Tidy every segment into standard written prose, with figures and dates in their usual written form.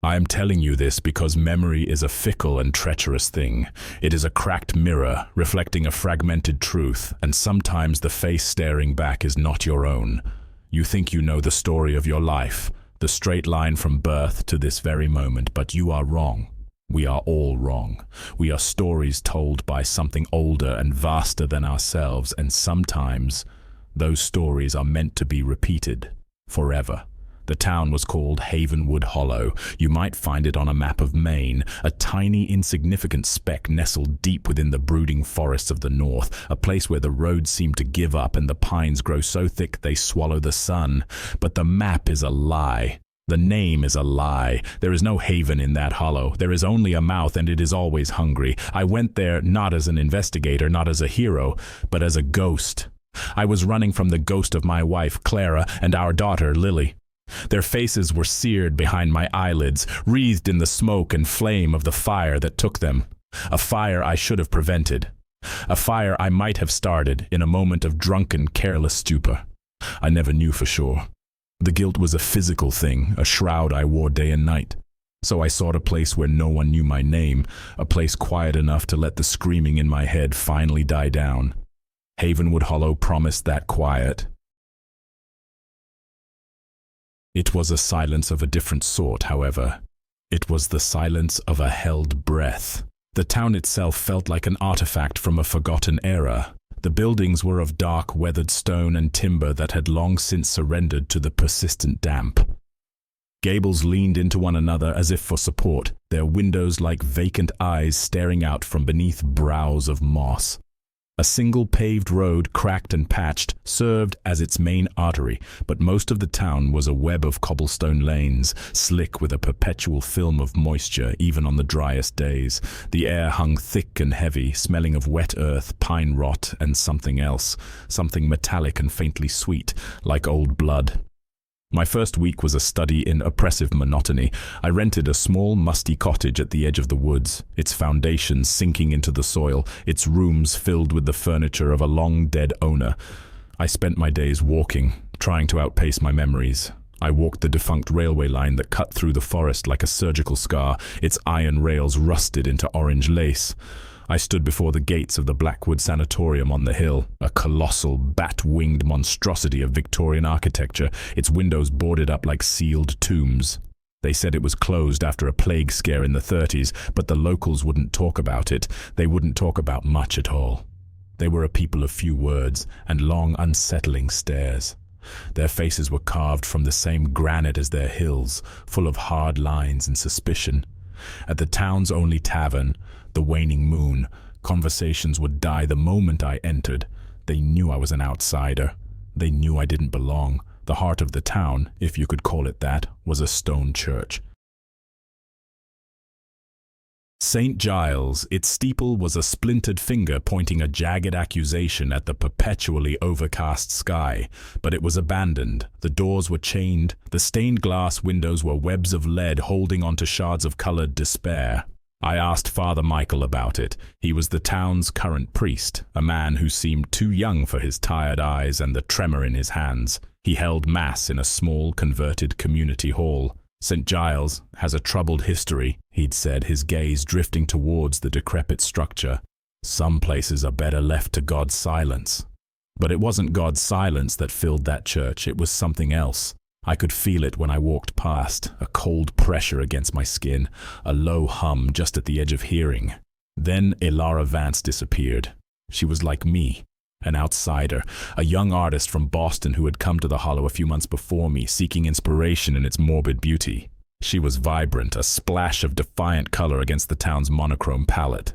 I am telling you this because memory is a fickle and treacherous thing. It is a cracked mirror, reflecting a fragmented truth, and sometimes the face staring back is not your own. You think you know the story of your life, the straight line from birth to this very moment, but you are wrong. We are all wrong. We are stories told by something older and vaster than ourselves, and sometimes those stories are meant to be repeated forever. The town was called Havenwood Hollow. You might find it on a map of Maine, a tiny, insignificant speck nestled deep within the brooding forests of the north, a place where the roads seem to give up and the pines grow so thick they swallow the sun. But the map is a lie. The name is a lie. There is no haven in that hollow. There is only a mouth, and it is always hungry. I went there not as an investigator, not as a hero, but as a ghost. I was running from the ghost of my wife, Clara, and our daughter, Lily. Their faces were seared behind my eyelids, wreathed in the smoke and flame of the fire that took them. A fire I should have prevented. A fire I might have started in a moment of drunken, careless stupor. I never knew for sure. The guilt was a physical thing, a shroud I wore day and night. So I sought a place where no one knew my name, a place quiet enough to let the screaming in my head finally die down. Havenwood Hollow promised that quiet. It was a silence of a different sort, however. It was the silence of a held breath. The town itself felt like an artifact from a forgotten era. The buildings were of dark, weathered stone and timber that had long since surrendered to the persistent damp. Gables leaned into one another as if for support, their windows like vacant eyes staring out from beneath brows of moss. A single paved road, cracked and patched, served as its main artery, but most of the town was a web of cobblestone lanes, slick with a perpetual film of moisture even on the driest days. The air hung thick and heavy, smelling of wet earth, pine rot, and something else, something metallic and faintly sweet, like old blood. My first week was a study in oppressive monotony. I rented a small, musty cottage at the edge of the woods, its foundations sinking into the soil, its rooms filled with the furniture of a long-dead owner. I spent my days walking, trying to outpace my memories. I walked the defunct railway line that cut through the forest like a surgical scar, its iron rails rusted into orange lace. I stood before the gates of the Blackwood Sanatorium on the hill, a colossal, bat-winged monstrosity of Victorian architecture, its windows boarded up like sealed tombs. They said it was closed after a plague scare in the 30s, but the locals wouldn't talk about it. They wouldn't talk about much at all. They were a people of few words and long, unsettling stares. Their faces were carved from the same granite as their hills, full of hard lines and suspicion. At the town's only tavern, the Waning Moon, conversations would die the moment I entered. They knew I was an outsider. They knew I didn't belong. The heart of the town, if you could call it that, was a stone church. St. Giles, its steeple was a splintered finger pointing a jagged accusation at the perpetually overcast sky, but it was abandoned. The doors were chained, the stained glass windows were webs of lead holding onto shards of colored despair. I asked Father Michael about it. He was the town's current priest, a man who seemed too young for his tired eyes and the tremor in his hands. He held mass in a small, converted community hall. St. Giles has a troubled history, he'd said, his gaze drifting towards the decrepit structure. Some places are better left to God's silence. But it wasn't God's silence that filled that church, it was something else. I could feel it when I walked past, a cold pressure against my skin, a low hum just at the edge of hearing. Then Ilara Vance disappeared. She was like me, an outsider, a young artist from Boston who had come to the Hollow a few months before me, seeking inspiration in its morbid beauty. She was vibrant, a splash of defiant color against the town's monochrome palette.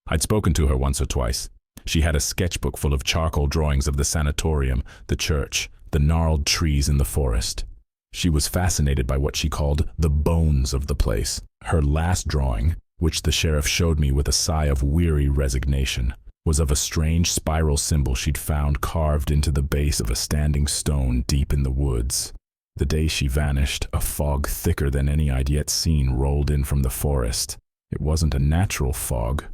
I'd spoken to her once or twice. She had a sketchbook full of charcoal drawings of the sanatorium, the church, the gnarled trees in the forest. She was fascinated by what she called the bones of the place. Her last drawing, which the sheriff showed me with a sigh of weary resignation, was of a strange spiral symbol she'd found carved into the base of a standing stone deep in the woods. The day she vanished, a fog thicker than any I'd yet seen rolled in from the forest. It wasn't a natural fog.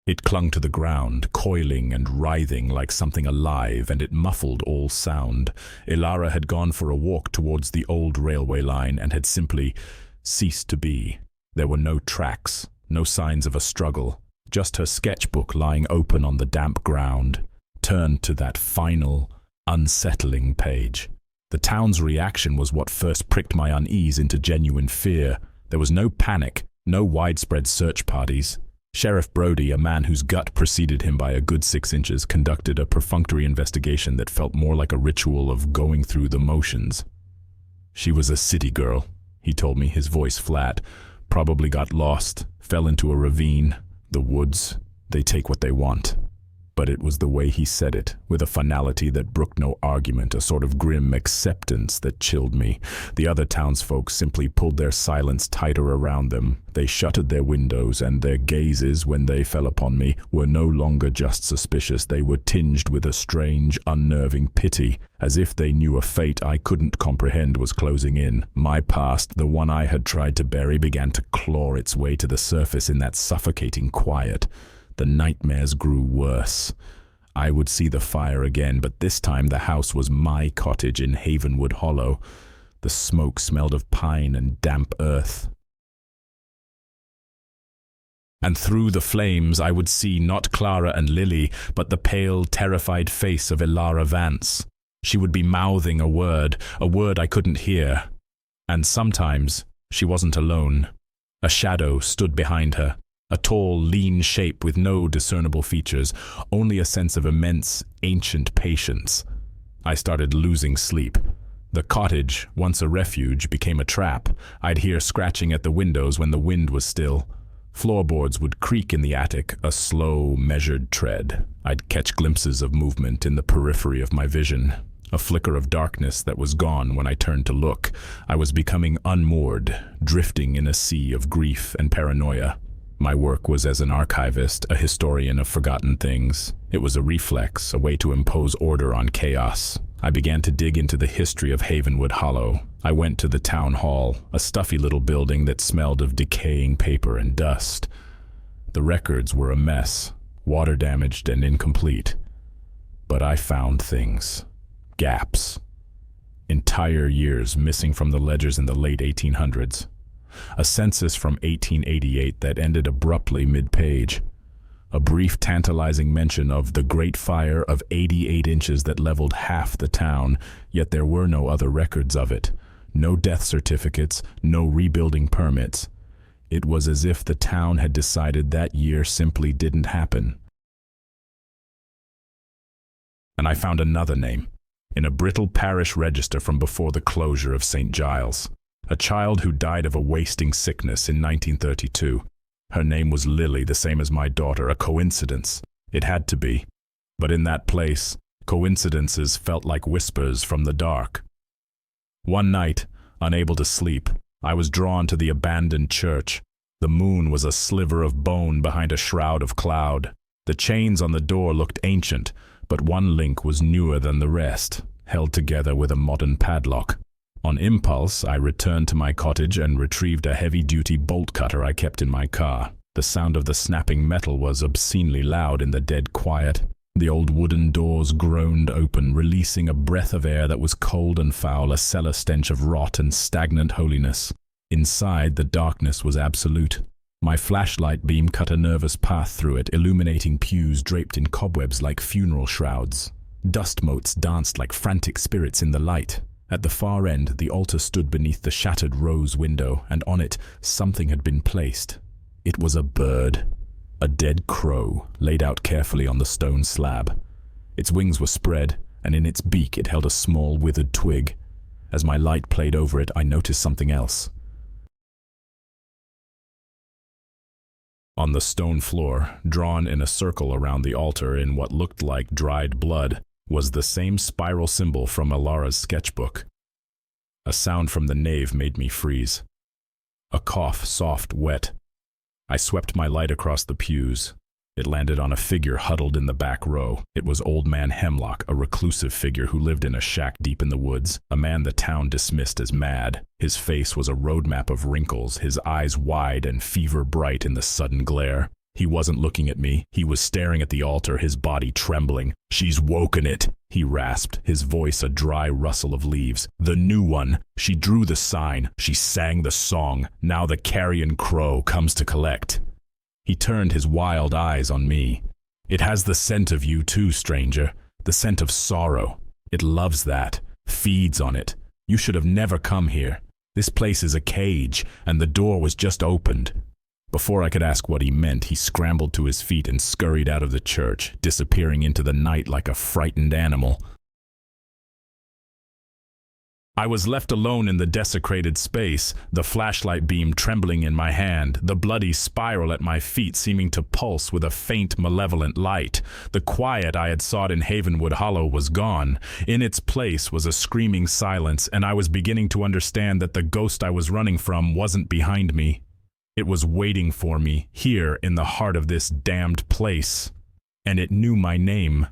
It clung to the ground, coiling and writhing like something alive, and it muffled all sound. Ilara had gone for a walk towards the old railway line and had simply ceased to be. There were no tracks, no signs of a struggle, just her sketchbook lying open on the damp ground, turned to that final, unsettling page. The town's reaction was what first pricked my unease into genuine fear. There was no panic, no widespread search parties. Sheriff Brody, a man whose gut preceded him by a good 6 inches, conducted a perfunctory investigation that felt more like a ritual of going through the motions. She was a city girl, he told me, his voice flat. Probably got lost, fell into a ravine. The woods, they take what they want. But it was the way he said it, with a finality that brooked no argument, a sort of grim acceptance that chilled me. The other townsfolk simply pulled their silence tighter around them. They shuttered their windows, and their gazes, when they fell upon me, were no longer just suspicious. They were tinged with a strange, unnerving pity, as if they knew a fate I couldn't comprehend was closing in. My past, the one I had tried to bury, began to claw its way to the surface in that suffocating quiet. The nightmares grew worse. I would see the fire again, but this time the house was my cottage in Havenwood Hollow. The smoke smelled of pine and damp earth. And through the flames I would see not Clara and Lily, but the pale, terrified face of Ilara Vance. She would be mouthing a word I couldn't hear. And sometimes she wasn't alone. A shadow stood behind her. A tall, lean shape with no discernible features, only a sense of immense, ancient patience. I started losing sleep. The cottage, once a refuge, became a trap. I'd hear scratching at the windows when the wind was still. Floorboards would creak in the attic, a slow, measured tread. I'd catch glimpses of movement in the periphery of my vision. A flicker of darkness that was gone when I turned to look. I was becoming unmoored, drifting in a sea of grief and paranoia. My work was as an archivist, a historian of forgotten things. It was a reflex, a way to impose order on chaos. I began to dig into the history of Havenwood Hollow. I went to the town hall, a stuffy little building that smelled of decaying paper and dust. The records were a mess, water-damaged and incomplete. But I found things. Gaps. Entire years missing from the ledgers in the late 1800s. A census from 1888 that ended abruptly mid-page. A brief, tantalizing mention of the Great Fire of 88 inches that leveled half the town, yet there were no other records of it. No death certificates, no rebuilding permits. It was as if the town had decided that year simply didn't happen. And I found another name, in a brittle parish register from before the closure of St. Giles. A child who died of a wasting sickness in 1932. Her name was Lily, the same as my daughter, a coincidence. It had to be. But in that place, coincidences felt like whispers from the dark. One night, unable to sleep, I was drawn to the abandoned church. The moon was a sliver of bone behind a shroud of cloud. The chains on the door looked ancient, but one link was newer than the rest, held together with a modern padlock. On impulse, I returned to my cottage and retrieved a heavy-duty bolt cutter I kept in my car. The sound of the snapping metal was obscenely loud in the dead quiet. The old wooden doors groaned open, releasing a breath of air that was cold and foul, a cellar stench of rot and stagnant holiness. Inside, the darkness was absolute. My flashlight beam cut a nervous path through it, illuminating pews draped in cobwebs like funeral shrouds. Dust motes danced like frantic spirits in the light. At the far end, the altar stood beneath the shattered rose window, and on it, something had been placed. It was a bird, a dead crow, laid out carefully on the stone slab. Its wings were spread, and in its beak it held a small, withered twig. As my light played over it, I noticed something else. On the stone floor, drawn in a circle around the altar in what looked like dried blood, was the same spiral symbol from Ilara's sketchbook. A sound from the nave made me freeze. A cough, soft, wet. I swept my light across the pews. It landed on a figure huddled in the back row. It was Old Man Hemlock, a reclusive figure who lived in a shack deep in the woods, a man the town dismissed as mad. His face was a roadmap of wrinkles, his eyes wide and fever bright in the sudden glare. He wasn't looking at me. He was staring at the altar, his body trembling. "She's woken it," he rasped, his voice a dry rustle of leaves. "The new one. She drew the sign. She sang the song. Now the carrion crow comes to collect." He turned his wild eyes on me. "It has the scent of you too, stranger. The scent of sorrow. It loves that. Feeds on it. You should have never come here. This place is a cage, and the door was just opened." Before I could ask what he meant, he scrambled to his feet and scurried out of the church, disappearing into the night like a frightened animal. I was left alone in the desecrated space, the flashlight beam trembling in my hand, the bloody spiral at my feet seeming to pulse with a faint, malevolent light. The quiet I had sought in Havenwood Hollow was gone. In its place was a screaming silence, and I was beginning to understand that the ghost I was running from wasn't behind me. It was waiting for me, here in the heart of this damned place. And it knew my name.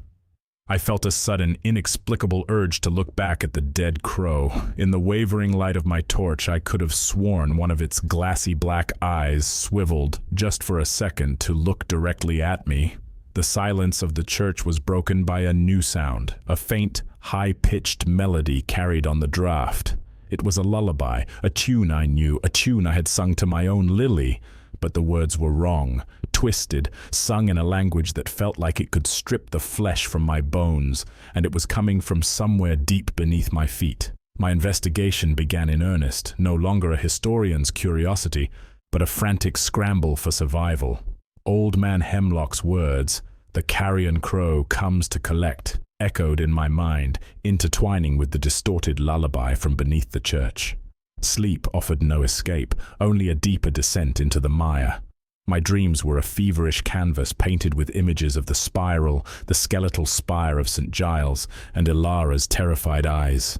I felt a sudden, inexplicable urge to look back at the dead crow. In the wavering light of my torch, I could have sworn one of its glassy black eyes swiveled, just for a second, to look directly at me. The silence of the church was broken by a new sound, a faint, high-pitched melody carried on the draught. It was a lullaby, a tune I knew, a tune I had sung to my own Lily. But the words were wrong, twisted, sung in a language that felt like it could strip the flesh from my bones, and it was coming from somewhere deep beneath my feet. My investigation began in earnest, no longer a historian's curiosity, but a frantic scramble for survival. Old Man Hemlock's words, "The carrion crow comes to collect," echoed in my mind, intertwining with the distorted lullaby from beneath the church. Sleep offered no escape, only a deeper descent into the mire. My dreams were a feverish canvas painted with images of the spiral, the skeletal spire of St. Giles, and Ilara's terrified eyes.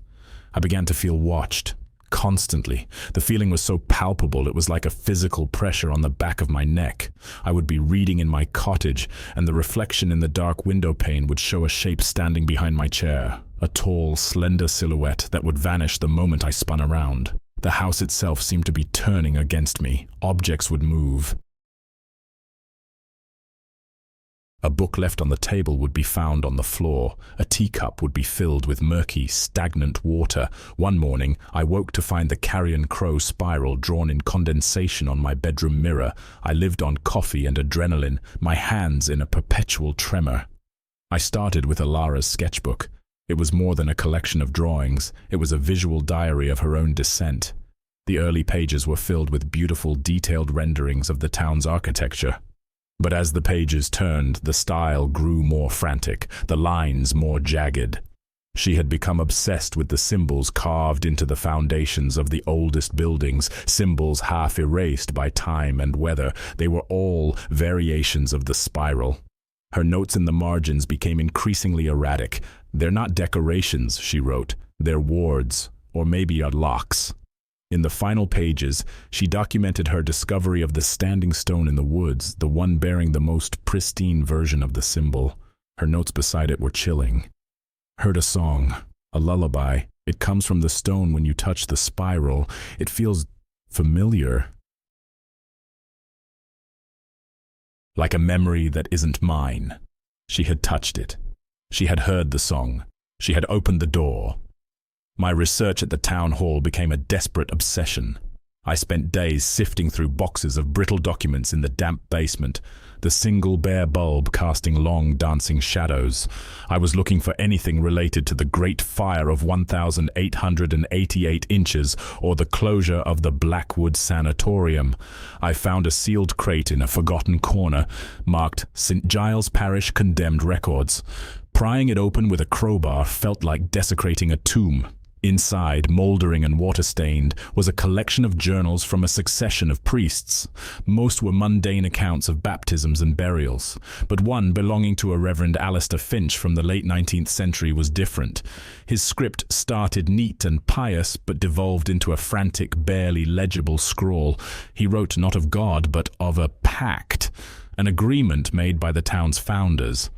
I began to feel watched, constantly. The feeling was so palpable it was like a physical pressure on the back of my neck. I would be reading in my cottage, and the reflection in the dark window pane would show a shape standing behind my chair, a tall, slender silhouette that would vanish the moment I spun around. The house itself seemed to be turning against me. Objects would move. A book left on the table would be found on the floor. A teacup would be filled with murky, stagnant water. One morning, I woke to find the carrion crow spiral drawn in condensation on my bedroom mirror. I lived on coffee and adrenaline, my hands in a perpetual tremor. I started with Ilara's sketchbook. It was more than a collection of drawings. It was a visual diary of her own descent. The early pages were filled with beautiful, detailed renderings of the town's architecture. But as the pages turned, the style grew more frantic, the lines more jagged. She had become obsessed with the symbols carved into the foundations of the oldest buildings, symbols half erased by time and weather. They were all variations of the spiral. Her notes in the margins became increasingly erratic. "They're not decorations," she wrote. "They're wards, or maybe locks." In the final pages, she documented her discovery of the standing stone in the woods, the one bearing the most pristine version of the symbol. Her notes beside it were chilling. "Heard a song, a lullaby. It comes from the stone when you touch the spiral. It feels familiar. Like a memory that isn't mine." She had touched it. She had heard the song. She had opened the door. My research at the town hall became a desperate obsession. I spent days sifting through boxes of brittle documents in the damp basement, the single bare bulb casting long dancing shadows. I was looking for anything related to the Great Fire of 1,888 inches or the closure of the Blackwood Sanatorium. I found a sealed crate in a forgotten corner, marked St. Giles Parish Condemned Records. Prying it open with a crowbar felt like desecrating a tomb. Inside, mouldering and water-stained, was a collection of journals from a succession of priests. Most were mundane accounts of baptisms and burials, but one belonging to a Reverend Alistair Finch from the late 19th century was different. His script started neat and pious, but devolved into a frantic, barely legible scrawl. He wrote not of God, but of a pact, an agreement made by the town's founders.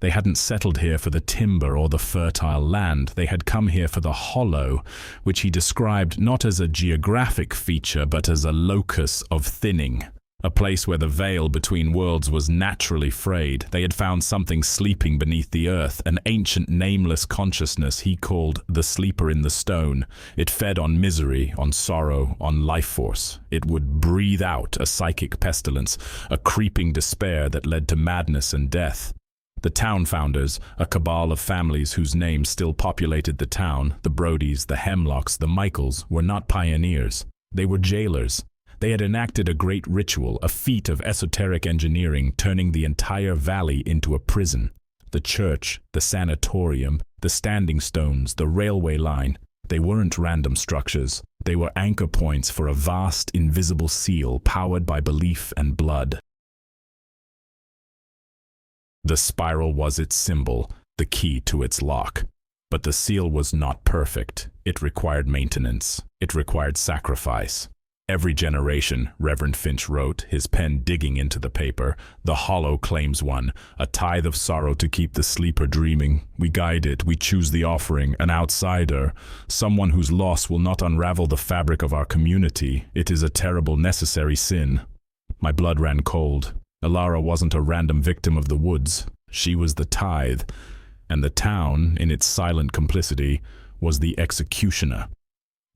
They hadn't settled here for the timber or the fertile land. They had come here for the hollow, which he described not as a geographic feature, but as a locus of thinning, a place where the veil between worlds was naturally frayed. They had found something sleeping beneath the earth, an ancient nameless consciousness he called the sleeper in the stone. It fed on misery, on sorrow, on life force. It would breathe out a psychic pestilence, a creeping despair that led to madness and death. The town founders, a cabal of families whose names still populated the town, the Brodys, the Hemlocks, the Michaels, were not pioneers. They were jailers. They had enacted a great ritual, a feat of esoteric engineering, turning the entire valley into a prison. The church, the sanatorium, the standing stones, the railway line, they weren't random structures. They were anchor points for a vast, invisible seal powered by belief and blood. The spiral was its symbol, the key to its lock. But the seal was not perfect. It required maintenance. It required sacrifice. Every generation, Reverend Finch wrote, his pen digging into the paper, the hollow claims one, a tithe of sorrow to keep the sleeper dreaming. We guide it, we choose the offering, an outsider, someone whose loss will not unravel the fabric of our community. It is a terrible, necessary sin. My blood ran cold. Alara wasn't a random victim of the woods. She was the tithe, and the town, in its silent complicity, was the executioner.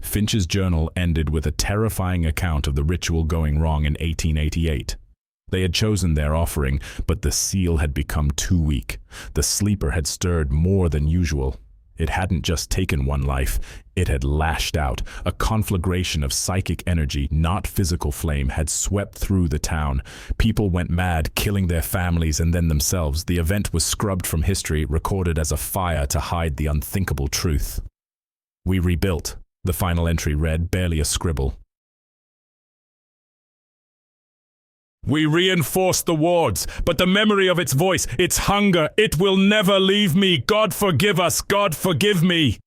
Finch's journal ended with a terrifying account of the ritual going wrong in 1888. They had chosen their offering, but the seal had become too weak. The sleeper had stirred more than usual. It hadn't just taken one life, it had lashed out. A conflagration of psychic energy, not physical flame, had swept through the town. People went mad, killing their families and then themselves. The event was scrubbed from history, recorded as a fire to hide the unthinkable truth. We rebuilt. The final entry read, barely a scribble. We reinforced the wards, but the memory of its voice, its hunger, it will never leave me. God forgive us, God forgive me.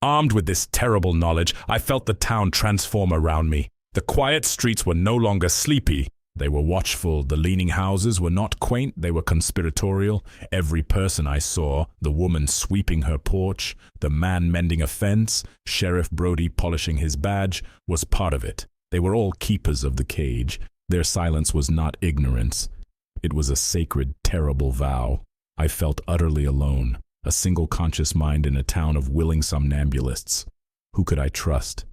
Armed with this terrible knowledge, I felt the town transform around me. The quiet streets were no longer sleepy. They were watchful. The leaning houses were not quaint, they were conspiratorial. Every person I saw, the woman sweeping her porch, the man mending a fence, Sheriff Brody polishing his badge, was part of it. They were all keepers of the cage. Their silence was not ignorance. It was a sacred, terrible vow. I felt utterly alone, a single conscious mind in a town of willing somnambulists. Who could I trust?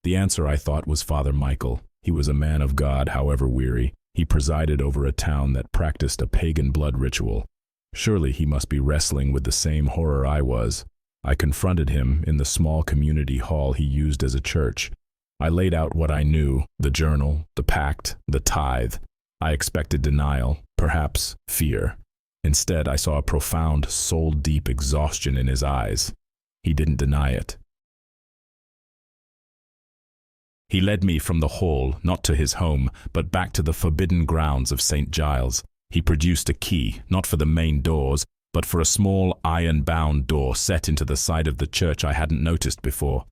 The answer, I thought, was Father Michael. He was a man of God, however weary. He presided over a town that practiced a pagan blood ritual. Surely he must be wrestling with the same horror I was. I confronted him in the small community hall he used as a church. I laid out what I knew, the journal, the pact, the tithe. I expected denial, perhaps fear. Instead, I saw a profound, soul-deep exhaustion in his eyes. He didn't deny it. He led me from the hall, not to his home, but back to the forbidden grounds of St. Giles. He produced a key, not for the main doors, but for a small iron-bound door set into the side of the church I hadn't noticed before.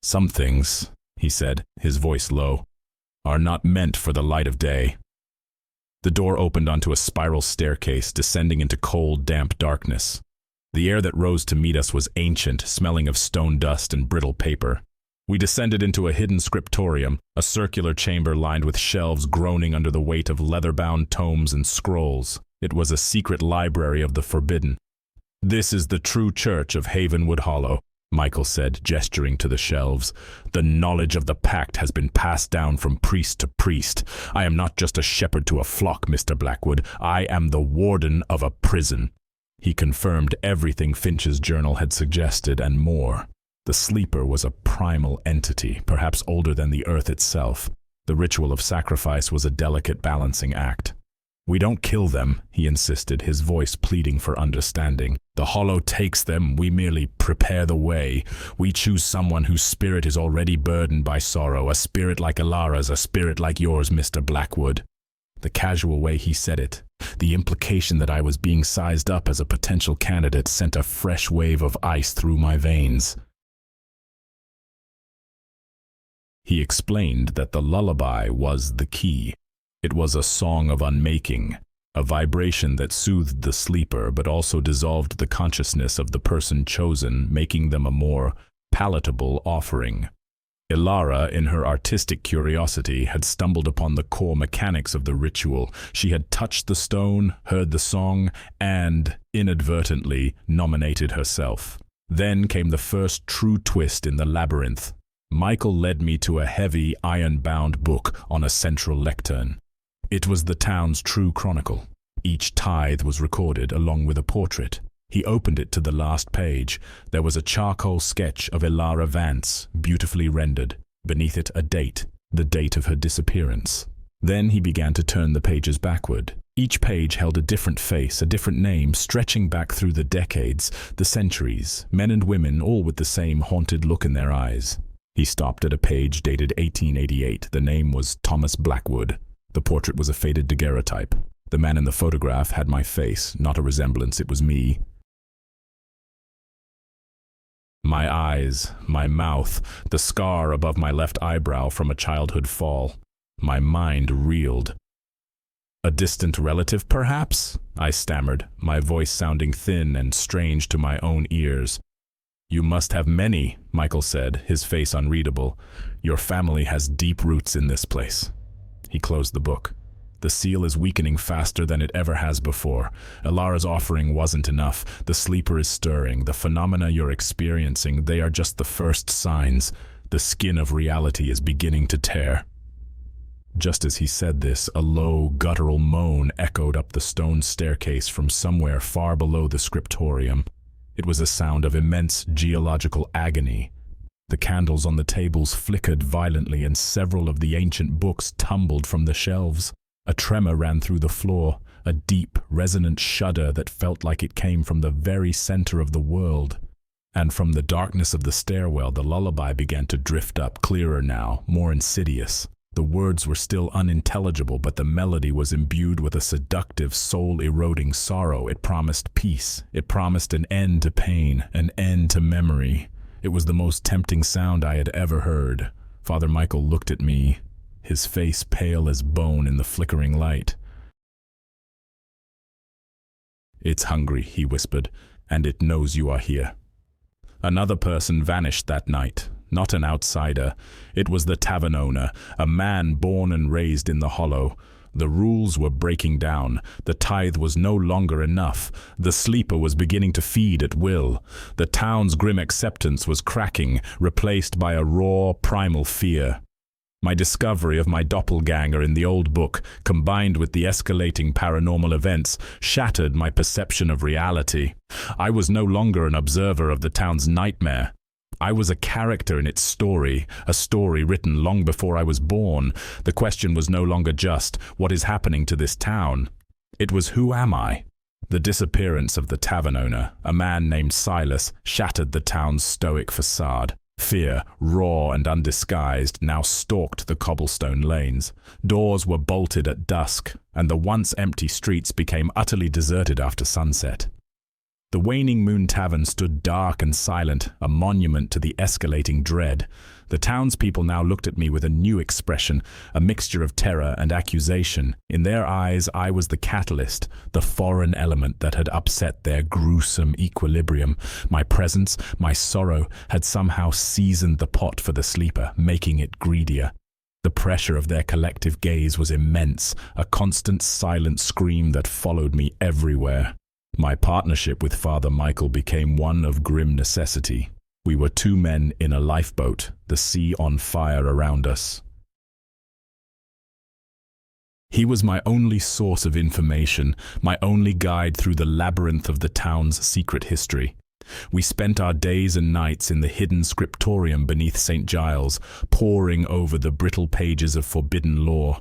Some things, he said, his voice low, are not meant for the light of day. The door opened onto a spiral staircase, descending into cold, damp darkness. The air that rose to meet us was ancient, smelling of stone dust and brittle paper. We descended into a hidden scriptorium, a circular chamber lined with shelves groaning under the weight of leather-bound tomes and scrolls. It was a secret library of the forbidden. This is the true church of Havenwood Hollow, Michael said, gesturing to the shelves. The knowledge of the pact has been passed down from priest to priest. I am not just a shepherd to a flock, Mr. Blackwood. I am the warden of a prison. He confirmed everything Finch's journal had suggested and more. The sleeper was a primal entity, perhaps older than the earth itself. The ritual of sacrifice was a delicate balancing act. We don't kill them, he insisted, his voice pleading for understanding. The Hollow takes them, we merely prepare the way. We choose someone whose spirit is already burdened by sorrow, a spirit like Alara's, a spirit like yours, Mr. Blackwood. The casual way he said it, the implication that I was being sized up as a potential candidate, sent a fresh wave of ice through my veins. He explained that the lullaby was the key. It was a song of unmaking, a vibration that soothed the sleeper but also dissolved the consciousness of the person chosen, making them a more palatable offering. Ilara, in her artistic curiosity, had stumbled upon the core mechanics of the ritual. She had touched the stone, heard the song, and, inadvertently, nominated herself. Then came the first true twist in the labyrinth. Michael led me to a heavy, iron-bound book on a central lectern. It was the town's true chronicle. Each tithe was recorded along with a portrait. He opened it to the last page. There was a charcoal sketch of Ilara Vance, beautifully rendered. Beneath it, a date, the date of her disappearance. Then he began to turn the pages backward. Each page held a different face, a different name, stretching back through the decades, the centuries, men and women, all with the same haunted look in their eyes. He stopped at a page dated 1888. The name was Thomas Blackwood. The portrait was a faded daguerreotype. The man in the photograph had my face, not a resemblance, it was me. My eyes, my mouth, the scar above my left eyebrow from a childhood fall. My mind reeled. "A distant relative, perhaps?" I stammered, my voice sounding thin and strange to my own ears. "You must have many," Michael said, his face unreadable. "Your family has deep roots in this place." He closed the book. "The seal is weakening faster than it ever has before. Ilara's offering wasn't enough. The sleeper is stirring. The phenomena you're experiencing, they are just the first signs. The skin of reality is beginning to tear." Just as he said this, a low, guttural moan echoed up the stone staircase from somewhere far below the scriptorium. It was a sound of immense geological agony. The candles on the tables flickered violently, and several of the ancient books tumbled from the shelves. A tremor ran through the floor, a deep, resonant shudder that felt like it came from the very center of the world. And from the darkness of the stairwell, the lullaby began to drift up, clearer now, more insidious. The words were still unintelligible, but the melody was imbued with a seductive, soul-eroding sorrow. It promised peace. It promised an end to pain, an end to memory. It was the most tempting sound I had ever heard. Father Michael looked at me, his face pale as bone in the flickering light. "It's hungry," he whispered, "and it knows you are here." Another person vanished that night, not an outsider. It was the tavern owner, a man born and raised in the hollow. The rules were breaking down. The tithe was no longer enough. The sleeper was beginning to feed at will. The town's grim acceptance was cracking, replaced by a raw, primal fear. My discovery of my doppelganger in the old book, combined with the escalating paranormal events, shattered my perception of reality. I was no longer an observer of the town's nightmare. I was a character in its story, a story written long before I was born. The question was no longer just, what is happening to this town? It was, who am I? The disappearance of the tavern owner, a man named Silas, shattered the town's stoic facade. Fear, raw and undisguised, now stalked the cobblestone lanes. Doors were bolted at dusk, and the once empty streets became utterly deserted after sunset. The Waning Moon Tavern stood dark and silent, a monument to the escalating dread. The townspeople now looked at me with a new expression, a mixture of terror and accusation. In their eyes, I was the catalyst, the foreign element that had upset their gruesome equilibrium. My presence, my sorrow, had somehow seasoned the pot for the sleeper, making it greedier. The pressure of their collective gaze was immense, a constant silent scream that followed me everywhere. My partnership with Father Michael became one of grim necessity. We were two men in a lifeboat, the sea on fire around us. He was my only source of information, my only guide through the labyrinth of the town's secret history. We spent our days and nights in the hidden scriptorium beneath St. Giles, poring over the brittle pages of forbidden lore.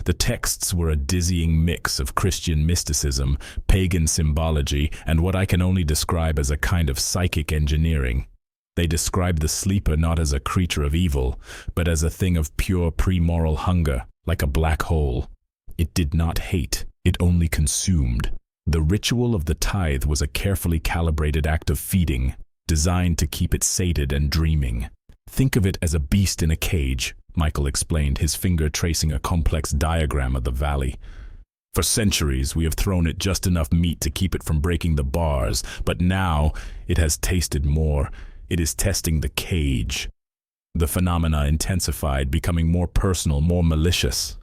The texts were a dizzying mix of Christian mysticism, pagan symbology, and what I can only describe as a kind of psychic engineering. They described the sleeper not as a creature of evil, but as a thing of pure pre-moral hunger, like a black hole. It did not hate, it only consumed. The ritual of the tithe was a carefully calibrated act of feeding, designed to keep it sated and dreaming. Think of it as a beast in a cage, Michael explained, his finger tracing a complex diagram of the valley. For centuries, we have thrown it just enough meat to keep it from breaking the bars, but now it has tasted more. It is testing the cage. The phenomena intensified, becoming more personal, more malicious.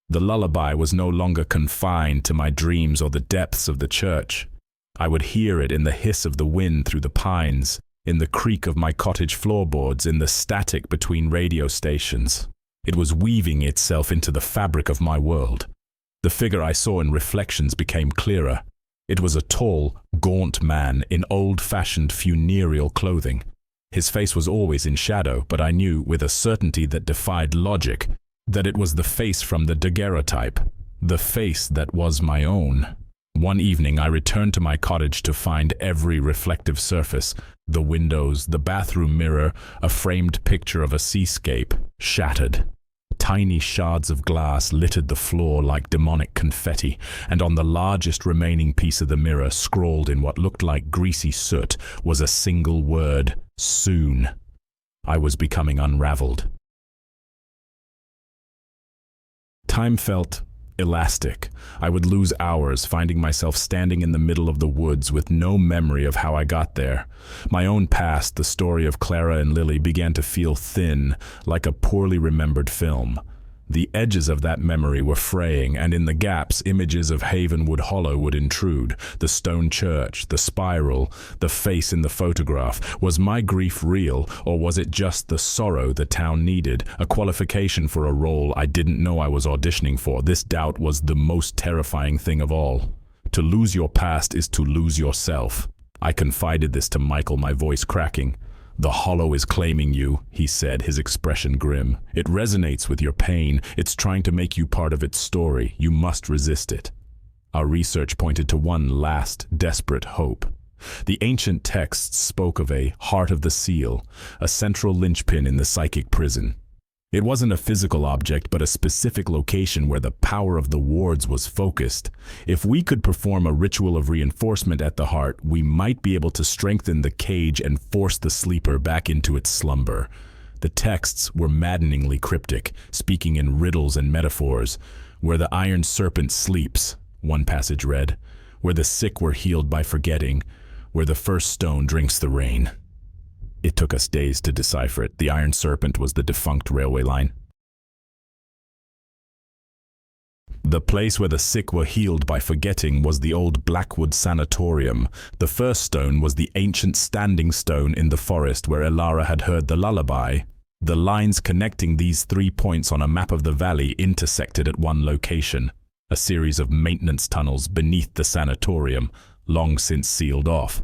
The lullaby was no longer confined to my dreams or the depths of the church. I would hear it in the hiss of the wind through the pines, in the creak of my cottage floorboards, in the static between radio stations. It was weaving itself into the fabric of my world. The figure I saw in reflections became clearer. It was a tall, gaunt man in old-fashioned funereal clothing. His face was always in shadow, but I knew, with a certainty that defied logic, that it was the face from the daguerreotype, the face that was my own. One evening I returned to my cottage to find every reflective surface, the windows, the bathroom mirror, a framed picture of a seascape, shattered. Tiny shards of glass littered the floor like demonic confetti, and on the largest remaining piece of the mirror, scrawled in what looked like greasy soot, was a single word: soon. I was becoming unraveled. Time felt elastic. I would lose hours, finding myself standing in the middle of the woods with no memory of how I got there. My own past, the story of Clara and Lily, began to feel thin, like a poorly remembered film. The edges of that memory were fraying, and in the gaps, images of Havenwood Hollow would intrude. The stone church, the spiral, the face in the photograph. Was my grief real, or was it just the sorrow the town needed, a qualification for a role I didn't know I was auditioning for? This doubt was the most terrifying thing of all. To lose your past is to lose yourself. I confided this to Michael, my voice cracking. "The Hollow is claiming you," he said, his expression grim. "It resonates with your pain. It's trying to make you part of its story. You must resist it." Our research pointed to one last, desperate hope. The ancient texts spoke of a heart of the seal, a central linchpin in the psychic prison. It wasn't a physical object, but a specific location where the power of the wards was focused. If we could perform a ritual of reinforcement at the heart, we might be able to strengthen the cage and force the sleeper back into its slumber. The texts were maddeningly cryptic, speaking in riddles and metaphors. "Where the iron serpent sleeps," one passage read, "where the sick were healed by forgetting, where the first stone drinks the rain." It took us days to decipher it. The Iron Serpent was the defunct railway line. The place where the sick were healed by forgetting was the old Blackwood Sanatorium. The first stone was the ancient standing stone in the forest where Elara had heard the lullaby. The lines connecting these 3 points on a map of the valley intersected at one location, a series of maintenance tunnels beneath the sanatorium, long since sealed off.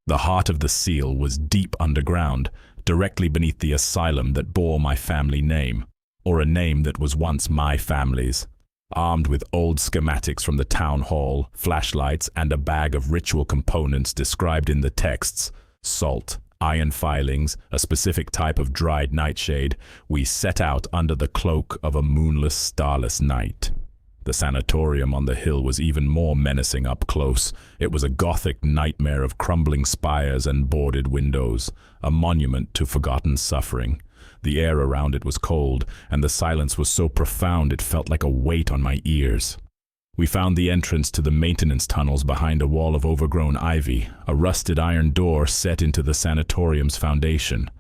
The heart of the seal was deep underground, directly beneath the asylum that bore my family name, or a name that was once my family's. Armed with old schematics from the town hall, flashlights, and a bag of ritual components described in the texts, salt, iron filings, a specific type of dried nightshade, we set out under the cloak of a moonless, starless night. The sanatorium on the hill was even more menacing up close. It was a Gothic nightmare of crumbling spires and boarded windows, a monument to forgotten suffering. The air around it was cold, and the silence was so profound it felt like a weight on my ears. We found the entrance to the maintenance tunnels behind a wall of overgrown ivy, a rusted iron door set into the sanatorium's foundation.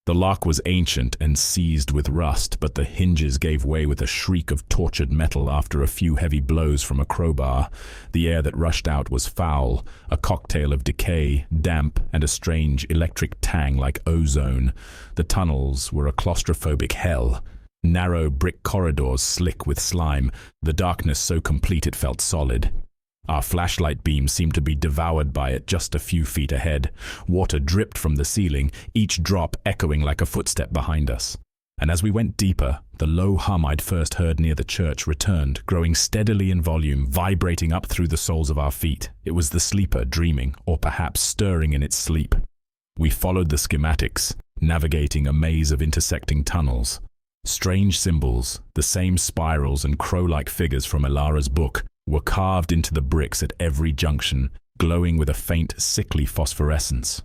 The lock was ancient and seized with rust, but the hinges gave way with a shriek of tortured metal after a few heavy blows from a crowbar. The air that rushed out was foul, a cocktail of decay, damp, and a strange electric tang like ozone. The tunnels were a claustrophobic hell. Narrow brick corridors slick with slime, the darkness so complete it felt solid. Our flashlight beam seemed to be devoured by it just a few feet ahead. Water dripped from the ceiling, each drop echoing like a footstep behind us. And as we went deeper, the low hum I'd first heard near the church returned, growing steadily in volume, vibrating up through the soles of our feet. It was the sleeper dreaming, or perhaps stirring in its sleep. We followed the schematics, navigating a maze of intersecting tunnels. Strange symbols, the same spirals and crow-like figures from Elara's book, were carved into the bricks at every junction, glowing with a faint, sickly phosphorescence.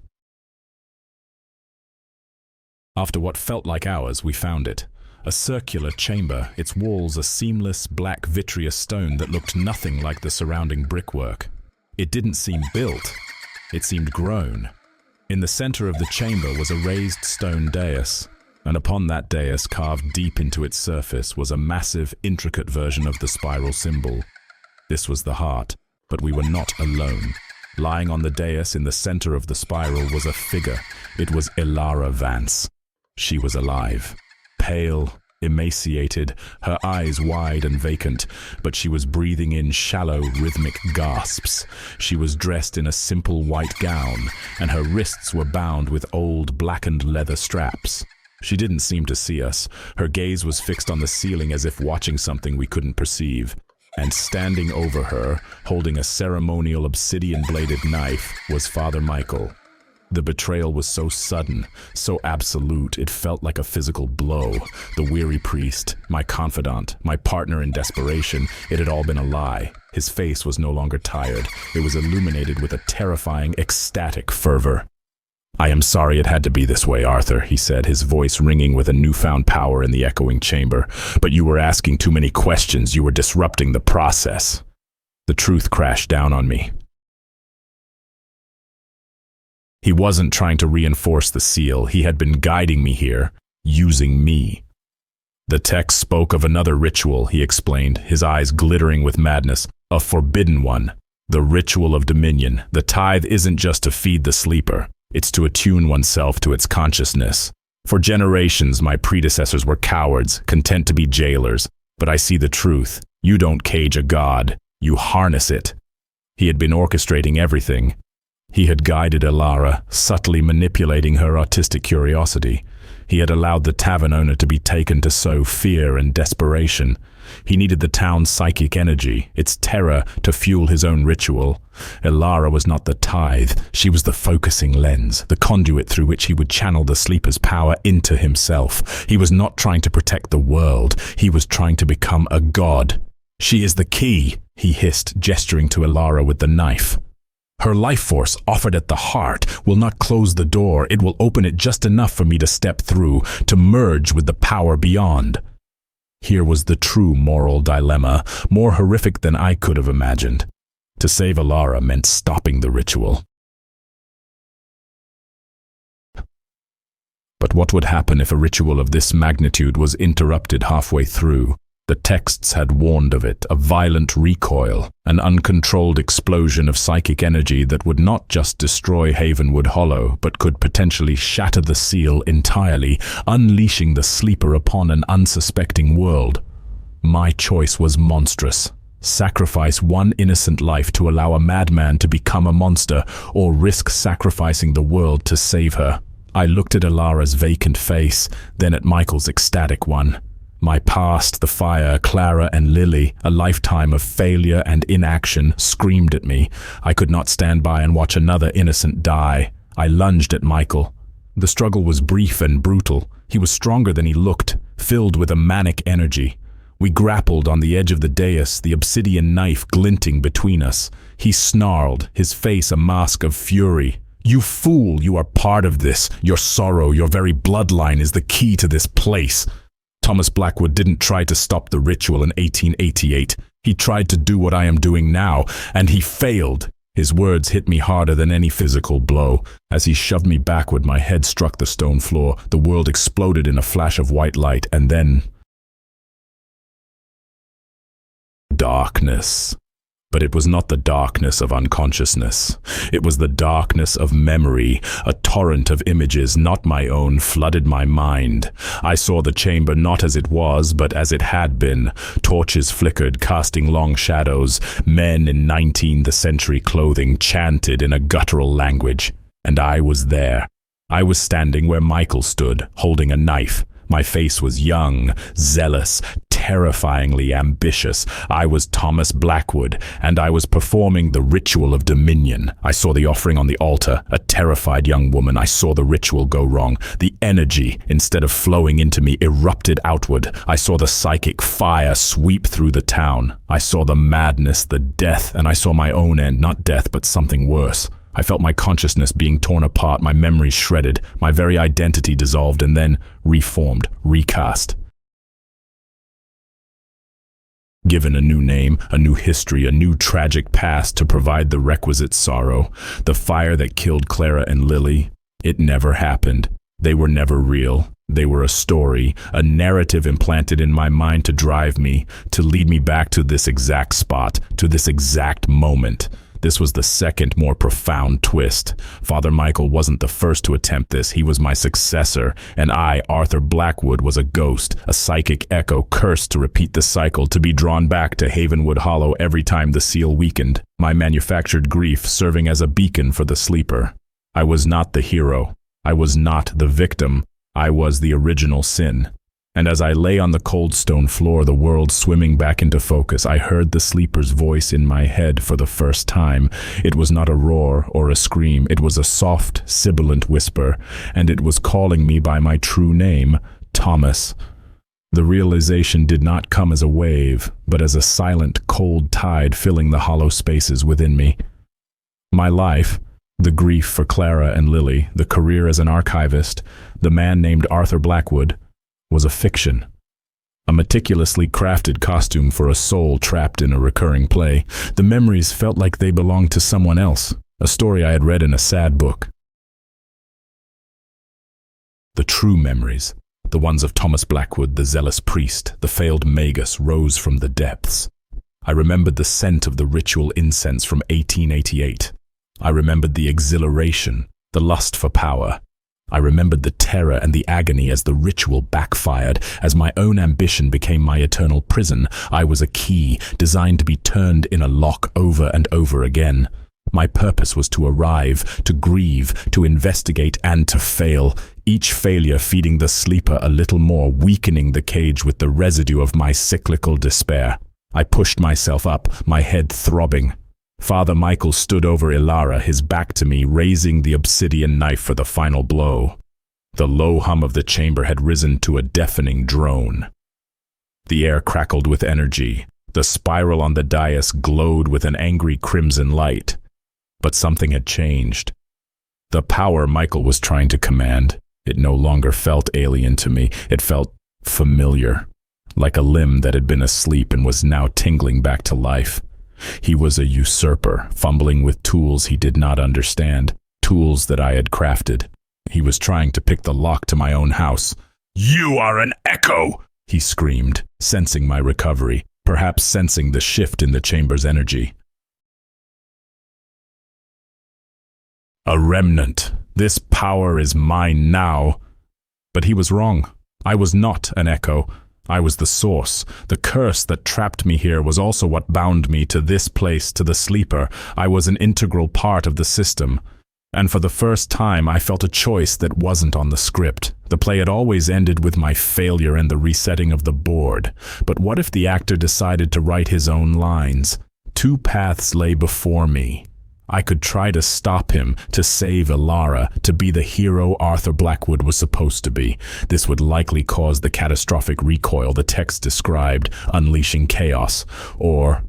After what felt like hours, we found it. A circular chamber, its walls a seamless, black vitreous stone that looked nothing like the surrounding brickwork. It didn't seem built. It seemed grown. In the center of the chamber was a raised stone dais. And upon that dais, carved deep into its surface, was a massive, intricate version of the spiral symbol. This was the heart, but we were not alone. Lying on the dais in the center of the spiral was a figure. It was Elara Vance. She was alive, pale, emaciated, her eyes wide and vacant, but she was breathing in shallow, rhythmic gasps. She was dressed in a simple white gown, and her wrists were bound with old, blackened leather straps. She didn't seem to see us. Her gaze was fixed on the ceiling as if watching something we couldn't perceive. And standing over her, holding a ceremonial obsidian-bladed knife, was Father Michael. The betrayal was so sudden, so absolute, it felt like a physical blow. The weary priest, my confidant, my partner in desperation, it had all been a lie. His face was no longer tired. It was illuminated with a terrifying, ecstatic fervor. "I am sorry it had to be this way, Arthur," he said, his voice ringing with a newfound power in the echoing chamber. "But you were asking too many questions. You were disrupting the process." The truth crashed down on me. He wasn't trying to reinforce the seal. He had been guiding me here, using me. The text spoke of another ritual, he explained, his eyes glittering with madness. A forbidden one. The ritual of dominion. The tithe isn't just to feed the sleeper. It's to attune oneself to its consciousness. For generations, my predecessors were cowards, content to be jailers. But I see the truth. You don't cage a god. You harness it. He had been orchestrating everything. He had guided Elara, subtly manipulating her artistic curiosity. He had allowed the tavern owner to be taken to sow fear and desperation. He needed the town's psychic energy, its terror, to fuel his own ritual. Elara was not the tithe. She was the focusing lens, the conduit through which he would channel the sleeper's power into himself. He was not trying to protect the world. He was trying to become a god. "She is the key," he hissed, gesturing to Elara with the knife. "Her life force, offered at the heart, will not close the door. It will open it just enough for me to step through, to merge with the power beyond." Here was the true moral dilemma, more horrific than I could have imagined. To save Elara meant stopping the ritual. But what would happen if a ritual of this magnitude was interrupted halfway through? The texts had warned of it, a violent recoil, an uncontrolled explosion of psychic energy that would not just destroy Havenwood Hollow, but could potentially shatter the seal entirely, unleashing the sleeper upon an unsuspecting world. My choice was monstrous. Sacrifice one innocent life to allow a madman to become a monster, or risk sacrificing the world to save her. I looked at Elara's vacant face, then at Michael's ecstatic one. My past, the fire, Clara and Lily, a lifetime of failure and inaction, screamed at me. I could not stand by and watch another innocent die. I lunged at Michael. The struggle was brief and brutal. He was stronger than he looked, filled with a manic energy. We grappled on the edge of the dais, the obsidian knife glinting between us. He snarled, his face a mask of fury. "You fool, you are part of this. Your sorrow, your very bloodline is the key to this place." Thomas Blackwood didn't try to stop the ritual in 1888. He tried to do what I am doing now, and he failed. His words hit me harder than any physical blow. As he shoved me backward, my head struck the stone floor. The world exploded in a flash of white light, and then darkness. But it was not the darkness of unconsciousness. It was the darkness of memory. A torrent of images, not my own, flooded my mind. I saw the chamber not as it was, but as it had been. Torches flickered, casting long shadows. Men in 19th century clothing chanted in a guttural language. And I was there. I was standing where Michael stood, holding a knife. My face was young, zealous, terrifyingly ambitious. I was Thomas Blackwood, and I was performing the ritual of dominion. I saw the offering on the altar, a terrified young woman. I saw the ritual go wrong. The energy, instead of flowing into me, erupted outward. I saw the psychic fire sweep through the town. I saw the madness, the death, and I saw my own end, not death, but something worse. I felt my consciousness being torn apart, my memories shredded, my very identity dissolved and then reformed, recast. Given a new name, a new history, a new tragic past to provide the requisite sorrow, the fire that killed Clara and Lily, it never happened. They were never real. They were a story, a narrative implanted in my mind to drive me, to lead me back to this exact spot, to this exact moment. This was the second, more profound twist. Father Michael wasn't the first to attempt this. He was my successor, and I, Arthur Blackwood, was a ghost, a psychic echo cursed to repeat the cycle, to be drawn back to Havenwood Hollow every time the seal weakened, my manufactured grief serving as a beacon for the sleeper. I was not the hero. I was not the victim. I was the original sin. And as I lay on the cold stone floor, the world swimming back into focus, I heard the sleeper's voice in my head for the first time. It was not a roar or a scream. It was a soft, sibilant whisper, and it was calling me by my true name, Thomas. The realization did not come as a wave, but as a silent, cold tide filling the hollow spaces within me. My life, the grief for Clara and Lily, the career as an archivist, the man named Arthur Blackwood, was a fiction. A meticulously crafted costume for a soul trapped in a recurring play. The memories felt like they belonged to someone else, a story I had read in a sad book. The true memories, the ones of Thomas Blackwood, the zealous priest, the failed magus, rose from the depths. I remembered the scent of the ritual incense from 1888. I remembered the exhilaration, the lust for power. I remembered the terror and the agony as the ritual backfired, as my own ambition became my eternal prison. I was a key, designed to be turned in a lock over and over again. My purpose was to arrive, to grieve, to investigate, and to fail, each failure feeding the sleeper a little more, weakening the cage with the residue of my cyclical despair. I pushed myself up, my head throbbing. Father Michael stood over Ilara, his back to me, raising the obsidian knife for the final blow. The low hum of the chamber had risen to a deafening drone. The air crackled with energy. The spiral on the dais glowed with an angry crimson light. But something had changed. The power Michael was trying to command, it no longer felt alien to me. It felt familiar, like a limb that had been asleep and was now tingling back to life. He was a usurper, fumbling with tools he did not understand, tools that I had crafted. He was trying to pick the lock to my own house. "You are an echo!" he screamed, sensing my recovery, perhaps sensing the shift in the chamber's energy. "A remnant. This power is mine now." But he was wrong. I was not an echo. I was the source. The curse that trapped me here was also what bound me to this place, to the sleeper. I was an integral part of the system. And for the first time, I felt a choice that wasn't on the script. The play had always ended with my failure and the resetting of the board. But what if the actor decided to write his own lines? Two paths lay before me. I could try to stop him, to save Ilara, to be the hero Arthur Blackwood was supposed to be. This would likely cause the catastrophic recoil the text described, unleashing chaos. Or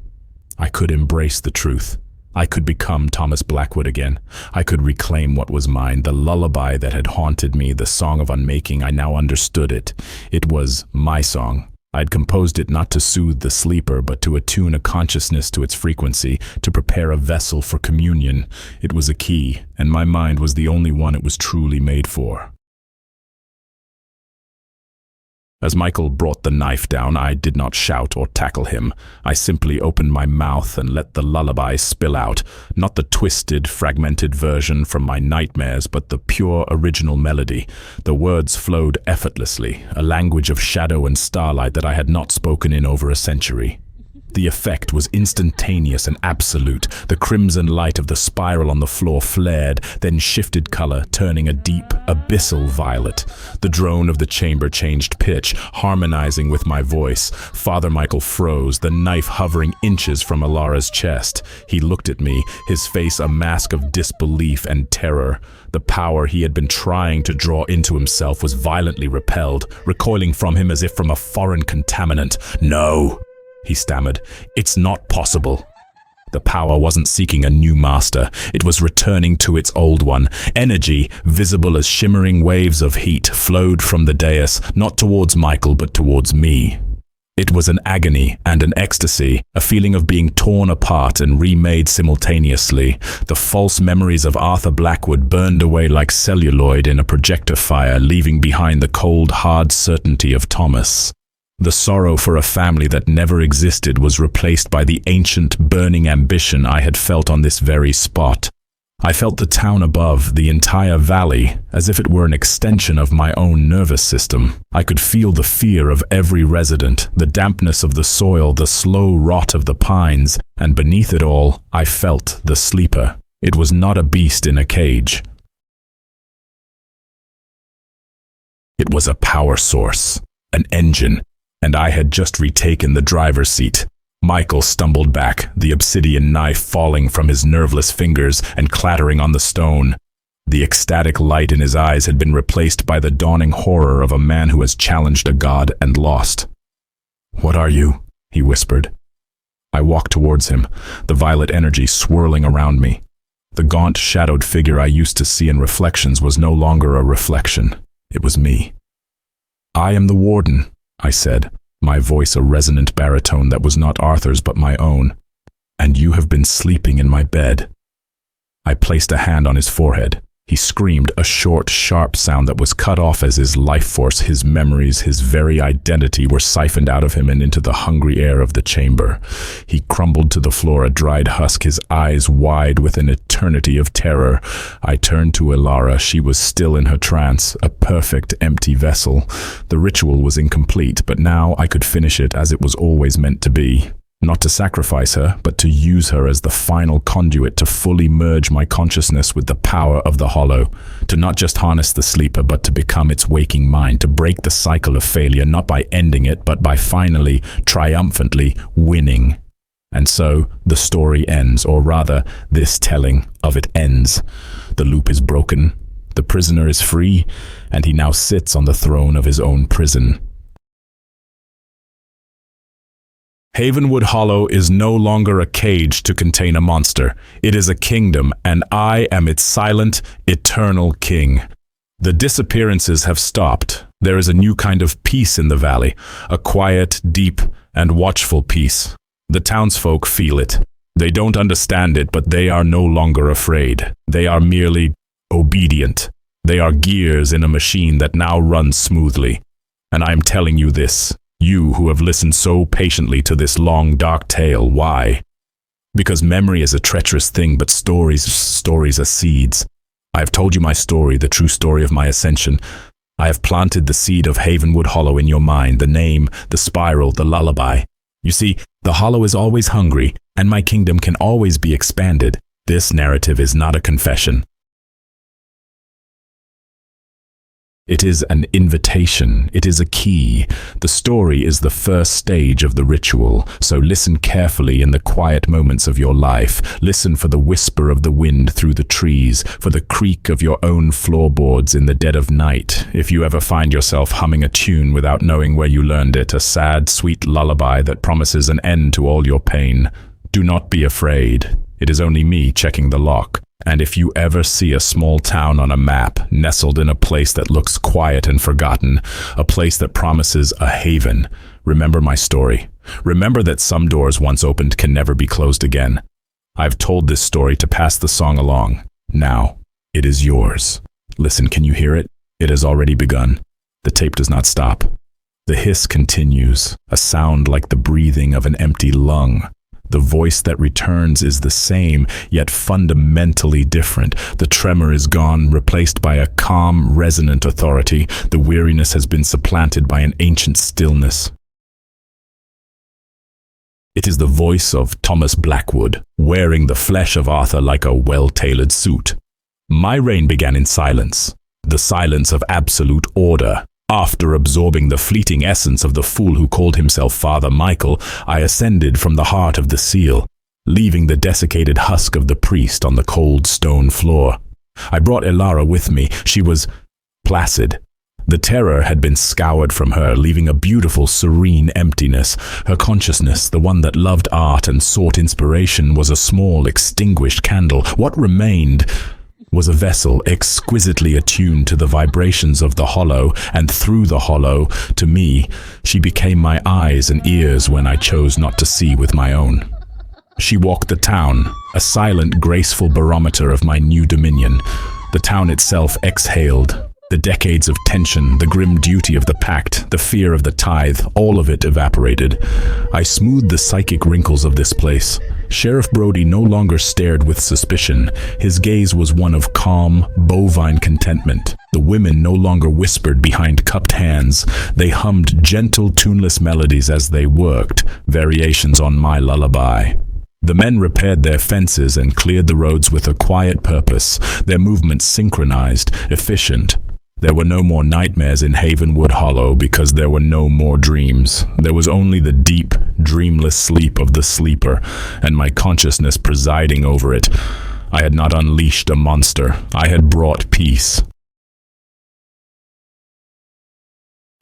I could embrace the truth. I could become Thomas Blackwood again. I could reclaim what was mine, the lullaby that had haunted me, the song of unmaking. I now understood it. It was my song. I'd composed it not to soothe the sleeper, but to attune a consciousness to its frequency, to prepare a vessel for communion. It was a key, and my mind was the only one it was truly made for. As Michael brought the knife down, I did not shout or tackle him. I simply opened my mouth and let the lullaby spill out, not the twisted, fragmented version from my nightmares, but the pure, original melody. The words flowed effortlessly, a language of shadow and starlight that I had not spoken in over a century. The effect was instantaneous and absolute. The crimson light of the spiral on the floor flared, then shifted color, turning a deep, abyssal violet. The drone of the chamber changed pitch, harmonizing with my voice. Father Michael froze, the knife hovering inches from Ilara's chest. He looked at me, his face a mask of disbelief and terror. The power he had been trying to draw into himself was violently repelled, recoiling from him as if from a foreign contaminant. "No," he stammered. "It's not possible." The power wasn't seeking a new master. It was returning to its old one. Energy, visible as shimmering waves of heat, flowed from the dais, not towards Michael, but towards me. It was an agony and an ecstasy, a feeling of being torn apart and remade simultaneously. The false memories of Arthur Blackwood burned away like celluloid in a projector fire, leaving behind the cold, hard certainty of Thomas. The sorrow for a family that never existed was replaced by the ancient, burning ambition I had felt on this very spot. I felt the town above, the entire valley, as if it were an extension of my own nervous system. I could feel the fear of every resident, the dampness of the soil, the slow rot of the pines, and beneath it all, I felt the sleeper. It was not a beast in a cage. It was a power source, an engine, and I had just retaken the driver's seat. Michael stumbled back, the obsidian knife falling from his nerveless fingers and clattering on the stone. The ecstatic light in his eyes had been replaced by the dawning horror of a man who has challenged a god and lost. "What are you?" he whispered. I walked towards him, the violet energy swirling around me. The gaunt, shadowed figure I used to see in reflections was no longer a reflection. It was me. "I am the Warden," I said, my voice a resonant baritone that was not Arthur's but my own. "And you have been sleeping in my bed." I placed a hand on his forehead. He screamed, a short, sharp sound that was cut off as his life force, his memories, his very identity were siphoned out of him and into the hungry air of the chamber. He crumbled to the floor, a dried husk, his eyes wide with an eternity of terror. I turned to Elara. She was still in her trance, a perfect empty vessel. The ritual was incomplete, but now I could finish it as it was always meant to be. Not to sacrifice her, but to use her as the final conduit to fully merge my consciousness with the power of the Hollow, to not just harness the sleeper, but to become its waking mind, to break the cycle of failure, not by ending it, but by finally, triumphantly winning. And so, the story ends, or rather, this telling of it ends. The loop is broken, the prisoner is free, and he now sits on the throne of his own prison. Havenwood Hollow is no longer a cage to contain a monster. It is a kingdom, and I am its silent, eternal king. The disappearances have stopped. There is a new kind of peace in the valley, a quiet, deep, and watchful peace. The townsfolk feel it. They don't understand it, but they are no longer afraid. They are merely obedient. They are gears in a machine that now runs smoothly. And I am telling you this. You who have listened so patiently to this long, dark tale, why? Because memory is a treacherous thing, but stories are seeds. I have told you my story, the true story of my ascension. I have planted the seed of Havenwood Hollow in your mind, the name, the spiral, the lullaby. You see, the Hollow is always hungry, and my kingdom can always be expanded. This narrative is not a confession. It is an invitation. It is a key. The story is the first stage of the ritual, so listen carefully in the quiet moments of your life. Listen for the whisper of the wind through the trees, for the creak of your own floorboards in the dead of night. If you ever find yourself humming a tune without knowing where you learned it, a sad, sweet lullaby that promises an end to all your pain, do not be afraid. It is only me checking the lock. And if you ever see a small town on a map, nestled in a place that looks quiet and forgotten, a place that promises a haven, remember my story. Remember that some doors once opened can never be closed again. I've told this story to pass the song along. Now, it is yours. Listen, can you hear it? It has already begun. The tape does not stop. The hiss continues, a sound like the breathing of an empty lung. The voice that returns is the same, yet fundamentally different. The tremor is gone, replaced by a calm, resonant authority. The weariness has been supplanted by an ancient stillness. It is the voice of Thomas Blackwood, wearing the flesh of Arthur like a well-tailored suit. My reign began in silence, the silence of absolute order. After absorbing the fleeting essence of the fool who called himself Father Michael, I ascended from the heart of the seal, leaving the desiccated husk of the priest on the cold stone floor. I brought Elara with me. She was placid. The terror had been scoured from her, leaving a beautiful, serene emptiness. Her consciousness, the one that loved art and sought inspiration, was a small, extinguished candle. What remained was a vessel exquisitely attuned to the vibrations of the hollow, and through the hollow, to me, she became my eyes and ears when I chose not to see with my own. She walked the town, a silent, graceful barometer of my new dominion. The town itself exhaled. The decades of tension, the grim duty of the pact, the fear of the tithe, all of it evaporated. I smoothed the psychic wrinkles of this place. Sheriff Brody no longer stared with suspicion. His gaze was one of calm, bovine contentment. The women no longer whispered behind cupped hands. They hummed gentle, tuneless melodies as they worked, variations on my lullaby. The men repaired their fences and cleared the roads with a quiet purpose, their movements synchronized, efficient. There were no more nightmares in Havenwood Hollow because there were no more dreams. There was only the deep, dreamless sleep of the sleeper, and my consciousness presiding over it. I had not unleashed a monster. I had brought peace.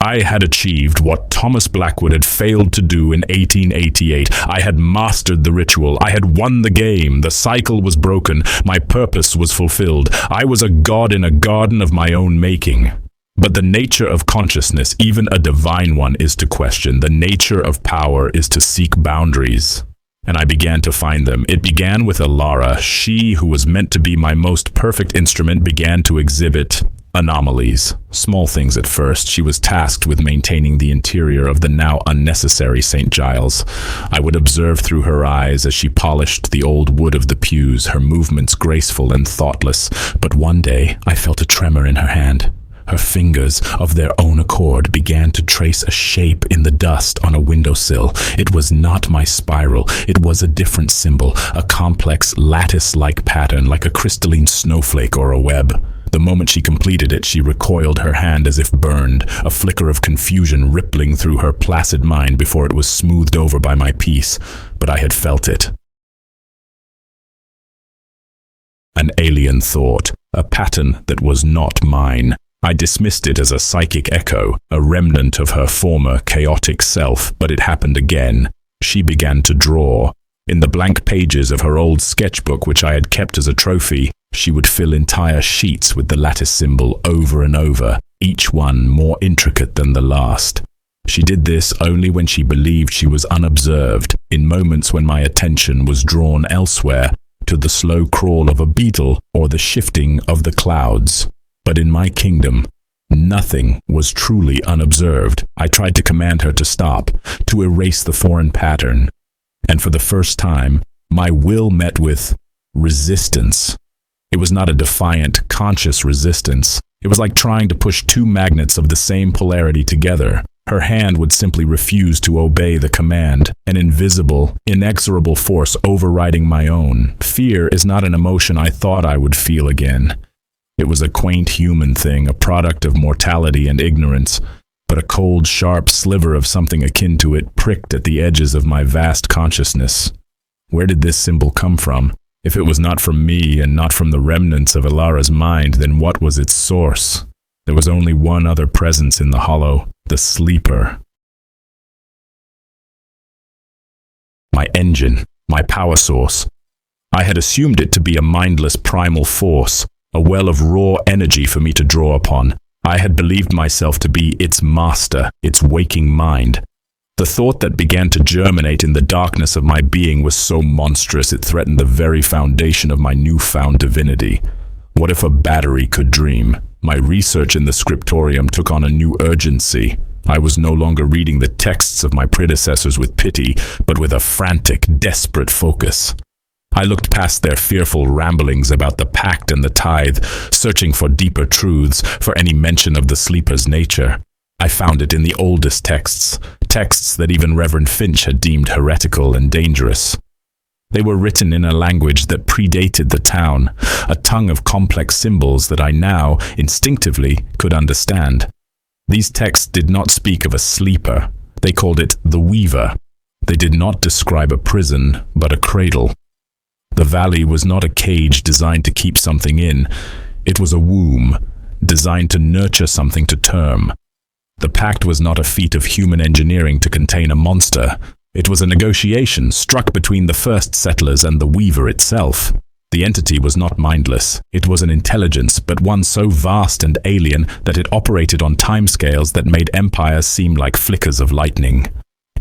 I had achieved what Thomas Blackwood had failed to do in 1888. I had mastered the ritual. I had won the game. The cycle was broken. My purpose was fulfilled. I was a god in a garden of my own making. But the nature of consciousness, even a divine one, is to question. The nature of power is to seek boundaries. And I began to find them. It began with Alara. She, who was meant to be my most perfect instrument, began to exhibit anomalies. Small things at first. She was tasked with maintaining the interior of the now unnecessary St. Giles. I would observe through her eyes as she polished the old wood of the pews, her movements graceful and thoughtless. But one day I felt a tremor in her hand. Her fingers, of their own accord, began to trace a shape in the dust on a windowsill. It was not my spiral. It was a different symbol, a complex, lattice-like pattern, like a crystalline snowflake or a web. The moment she completed it, she recoiled, her hand as if burned, a flicker of confusion rippling through her placid mind before it was smoothed over by my peace. But I had felt it. An alien thought, a pattern that was not mine. I dismissed it as a psychic echo, a remnant of her former chaotic self, but it happened again. She began to draw. In the blank pages of her old sketchbook, which I had kept as a trophy, she would fill entire sheets with the lattice symbol over and over, each one more intricate than the last. She did this only when she believed she was unobserved, in moments when my attention was drawn elsewhere, to the slow crawl of a beetle or the shifting of the clouds. But in my kingdom, nothing was truly unobserved. I tried to command her to stop, to erase the foreign pattern. And for the first time, my will met with resistance. It was not a defiant, conscious resistance. It was like trying to push two magnets of the same polarity together. Her hand would simply refuse to obey the command, an invisible, inexorable force overriding my own. Fear is not an emotion I thought I would feel again. It was a quaint human thing, a product of mortality and ignorance, but a cold, sharp sliver of something akin to it pricked at the edges of my vast consciousness. Where did this symbol come from? If it was not from me and not from the remnants of Alara's mind, then what was its source? There was only one other presence in the hollow, the sleeper. My engine, my power source. I had assumed it to be a mindless primal force, a well of raw energy for me to draw upon. I had believed myself to be its master, its waking mind. The thought that began to germinate in the darkness of my being was so monstrous it threatened the very foundation of my newfound divinity. What if a battery could dream? My research in the scriptorium took on a new urgency. I was no longer reading the texts of my predecessors with pity, but with a frantic, desperate focus. I looked past their fearful ramblings about the pact and the tithe, searching for deeper truths, for any mention of the sleeper's nature. I found it in the oldest texts, texts that even Reverend Finch had deemed heretical and dangerous. They were written in a language that predated the town, a tongue of complex symbols that I now, instinctively, could understand. These texts did not speak of a sleeper. They called it the Weaver. They did not describe a prison, but a cradle. The valley was not a cage designed to keep something in. It was a womb, designed to nurture something to term. The pact was not a feat of human engineering to contain a monster. It was a negotiation struck between the first settlers and the Weaver itself. The entity was not mindless. It was an intelligence, but one so vast and alien that it operated on timescales that made empires seem like flickers of lightning.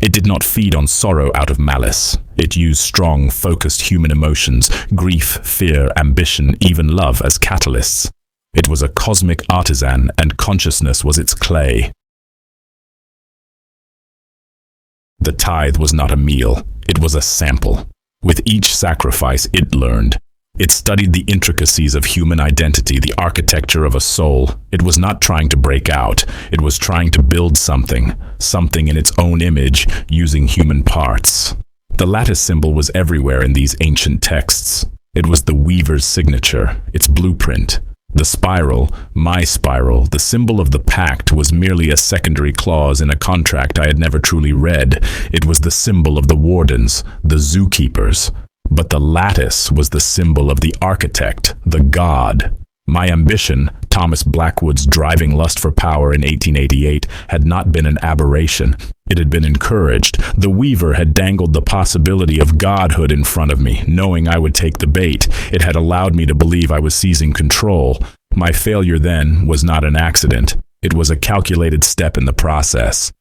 It did not feed on sorrow out of malice. It used strong, focused human emotions, grief, fear, ambition, even love as catalysts. It was a cosmic artisan, and consciousness was its clay. The tithe was not a meal. It was a sample. With each sacrifice, it learned. It studied the intricacies of human identity, the architecture of a soul. It was not trying to break out. It was trying to build something in its own image, using human parts. The lattice symbol was everywhere in these ancient texts. It was the weaver's signature, its blueprint. The spiral, my spiral, the symbol of the pact, was merely a secondary clause in a contract I had never truly read. It was the symbol of the wardens, the zookeepers. But the lattice was the symbol of the architect, the god. My ambition, Thomas Blackwood's driving lust for power in 1888, had not been an aberration. It had been encouraged. The weaver had dangled the possibility of godhood in front of me, knowing I would take the bait. It had allowed me to believe I was seizing control. My failure then was not an accident. It was a calculated step in the process.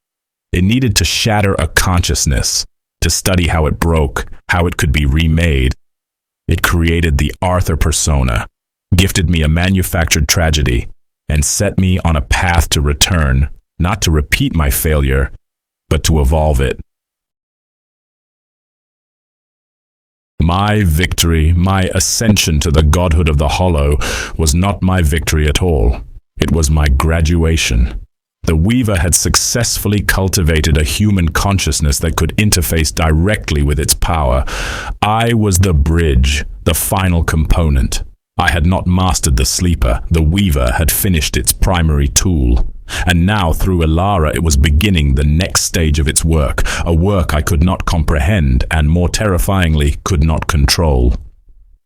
It needed to shatter a consciousness, to study how it broke, how it could be remade. It created the Arthur persona, gifted me a manufactured tragedy, and set me on a path to return, not to repeat my failure, but to evolve it. My victory, my ascension to the godhood of the Hollow, was not my victory at all. It was my graduation. The weaver had successfully cultivated a human consciousness that could interface directly with its power. I was the bridge, the final component. I had not mastered the sleeper. The weaver had finished its primary tool. And now, through Elara, it was beginning the next stage of its work, a work I could not comprehend and, more terrifyingly, could not control.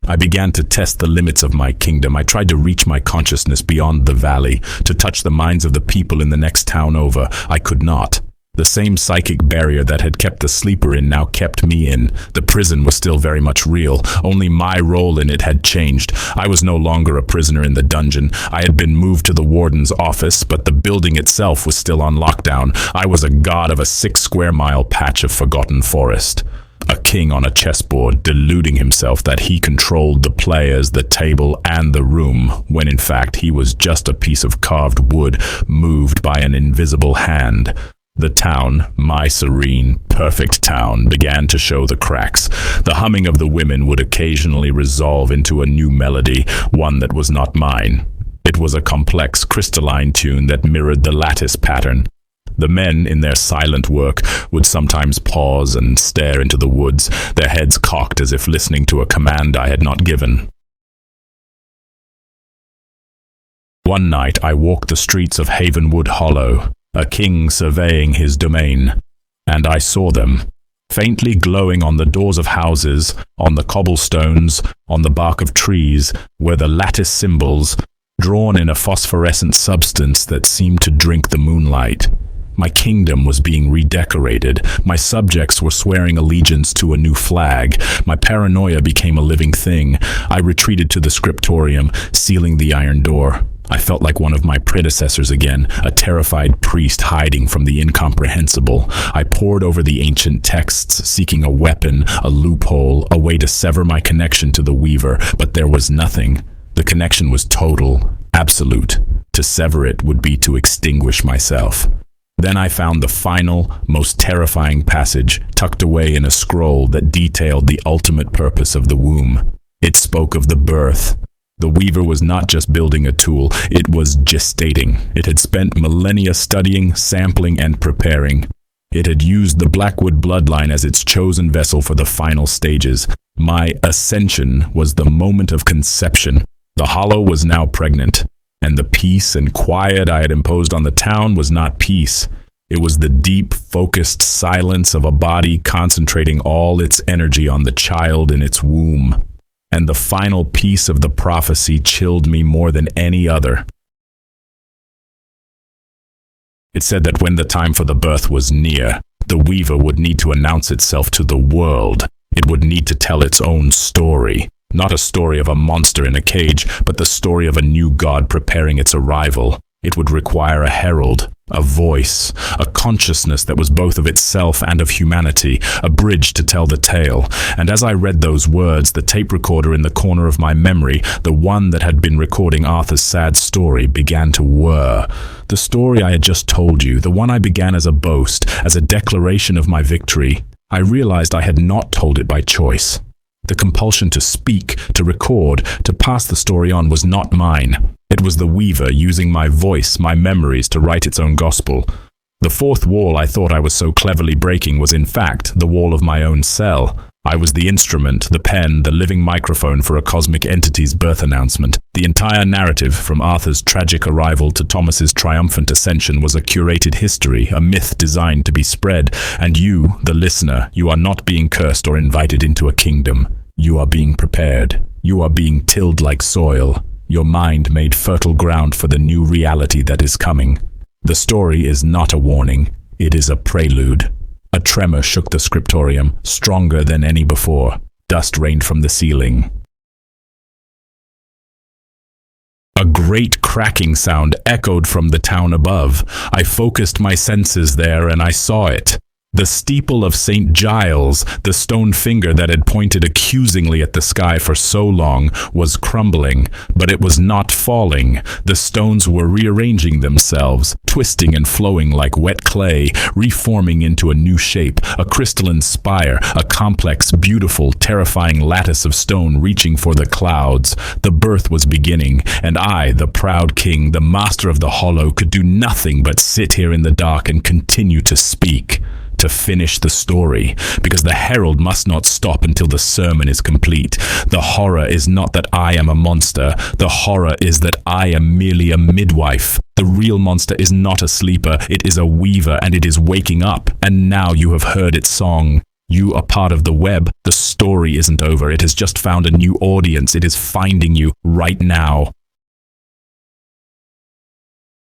I began to test the limits of my kingdom. I tried to reach my consciousness beyond the valley, to touch the minds of the people in the next town over. I could not. The same psychic barrier that had kept the sleeper in now kept me in. The prison was still very much real. Only my role in it had changed. I was no longer a prisoner in the dungeon. I had been moved to the warden's office, but the building itself was still on lockdown. I was a god of a 6-square-mile patch of forgotten forest. A king on a chessboard, deluding himself that he controlled the players, the table, and the room, when in fact he was just a piece of carved wood moved by an invisible hand. The town, my serene, perfect town, began to show the cracks. The humming of the women would occasionally resolve into a new melody, one that was not mine. It was a complex, crystalline tune that mirrored the lattice pattern. The men, in their silent work, would sometimes pause and stare into the woods, their heads cocked as if listening to a command I had not given. One night I walked the streets of Havenwood Hollow, a king surveying his domain, and I saw them, faintly glowing on the doors of houses, on the cobblestones, on the bark of trees, were the lattice symbols, drawn in a phosphorescent substance that seemed to drink the moonlight. My kingdom was being redecorated. My subjects were swearing allegiance to a new flag. My paranoia became a living thing. I retreated to the scriptorium, sealing the iron door. I felt like one of my predecessors again, a terrified priest hiding from the incomprehensible. I pored over the ancient texts, seeking a weapon, a loophole, a way to sever my connection to the weaver, but there was nothing. The connection was total, absolute. To sever it would be to extinguish myself. Then I found the final, most terrifying passage tucked away in a scroll that detailed the ultimate purpose of the womb. It spoke of the birth. The weaver was not just building a tool, it was gestating. It had spent millennia studying, sampling, and preparing. It had used the Blackwood bloodline as its chosen vessel for the final stages. My ascension was the moment of conception. The Hollow was now pregnant. And the peace and quiet I had imposed on the town was not peace. It was the deep, focused silence of a body concentrating all its energy on the child in its womb. And the final piece of the prophecy chilled me more than any other. It said that when the time for the birth was near, the weaver would need to announce itself to the world. It would need to tell its own story. Not a story of a monster in a cage, but the story of a new god preparing its arrival. It would require a herald, a voice, a consciousness that was both of itself and of humanity, a bridge to tell the tale. And as I read those words, the tape recorder in the corner of my memory, the one that had been recording Arthur's sad story, began to whir. The story I had just told you, the one I began as a boast, as a declaration of my victory, I realized I had not told it by choice. The compulsion to speak, to record, to pass the story on was not mine. It was the weaver using my voice, my memories, to write its own gospel. The fourth wall I thought I was so cleverly breaking was in fact the wall of my own cell. I was the instrument, the pen, the living microphone for a cosmic entity's birth announcement. The entire narrative, from Arthur's tragic arrival to Thomas's triumphant ascension, was a curated history, a myth designed to be spread. And you, the listener, you are not being cursed or invited into a kingdom. You are being prepared. You are being tilled like soil. Your mind made fertile ground for the new reality that is coming. The story is not a warning. It is a prelude. A tremor shook the scriptorium, stronger than any before. Dust rained from the ceiling. A great cracking sound echoed from the town above. I focused my senses there and I saw it. The steeple of St. Giles, the stone finger that had pointed accusingly at the sky for so long, was crumbling, but it was not falling. The stones were rearranging themselves, twisting and flowing like wet clay, reforming into a new shape, a crystalline spire, a complex, beautiful, terrifying lattice of stone reaching for the clouds. The birth was beginning, and I, the proud king, the master of the hollow, could do nothing but sit here in the dark and continue to speak. To finish the story, because the herald must not stop until the sermon is complete. The horror is not that I am a monster. The horror is that I am merely a midwife. The real monster is not a sleeper. It is a weaver, and it is waking up. And now you have heard its song. You are part of the web. The story isn't over. It has just found a new audience. It is finding you right now.